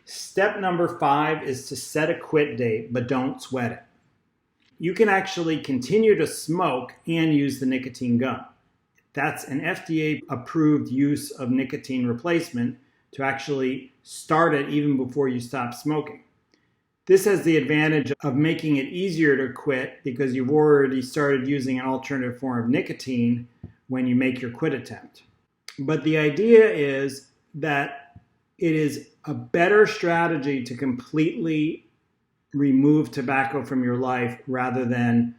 Step number 5 is to set a quit date, but don't sweat it. You can actually continue to smoke and use the nicotine gum. That's an FDA-approved use of nicotine replacement to actually start it even before you stop smoking. This has the advantage of making it easier to quit because you've already started using an alternative form of nicotine when you make your quit attempt. But the idea is that it is a better strategy to completely remove tobacco from your life rather than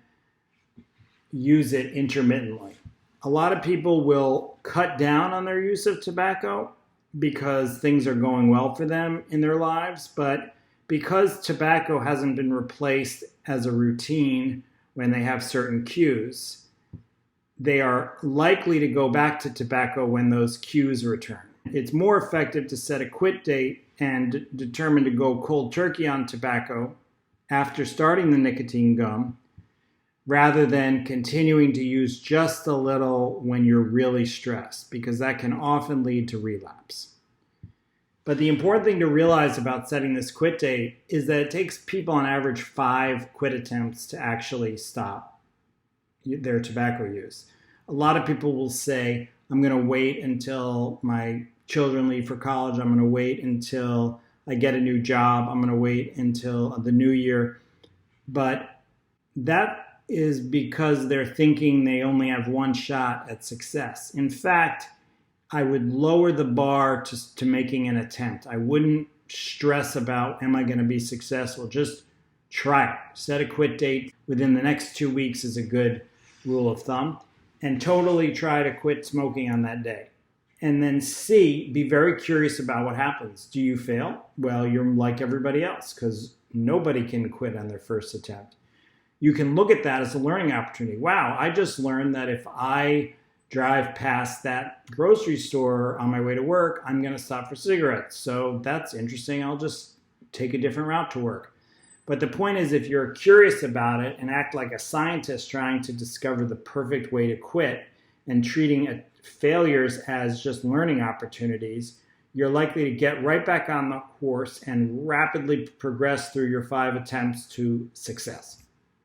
use it intermittently. A lot of people will cut down on their use of tobacco because things are going well for them in their lives, but because tobacco hasn't been replaced as a routine when they have certain cues, they are likely to go back to tobacco when those cues return. It's more effective to set a quit date and determine to go cold turkey on tobacco after starting the nicotine gum rather than continuing to use just a little when you're really stressed, because that can often lead to relapse. But the important thing to realize about setting this quit date is that it takes people on average 5 quit attempts to actually stop their tobacco use. A lot of people will say, I'm going to wait until my children leave for college. I'm going to wait until I get a new job. I'm going to wait until the new year. But that is because they're thinking they only have one shot at success. In fact, I would lower the bar to making an attempt. I wouldn't stress about, am I going to be successful? Just try it. Set a quit date within the next 2 weeks is a good rule of thumb. And totally try to quit smoking on that day. And then be very curious about what happens. Do you fail? Well, you're like everybody else because nobody can quit on their first attempt. You can look at that as a learning opportunity. Wow, I just learned that if I drive past that grocery store on my way to work, I'm going to stop for cigarettes. So that's interesting. I'll just take a different route to work. But the point is, if you're curious about it and act like a scientist trying to discover the perfect way to quit and treating failures as just learning opportunities, you're likely to get right back on the horse and rapidly progress through your 5 attempts to success.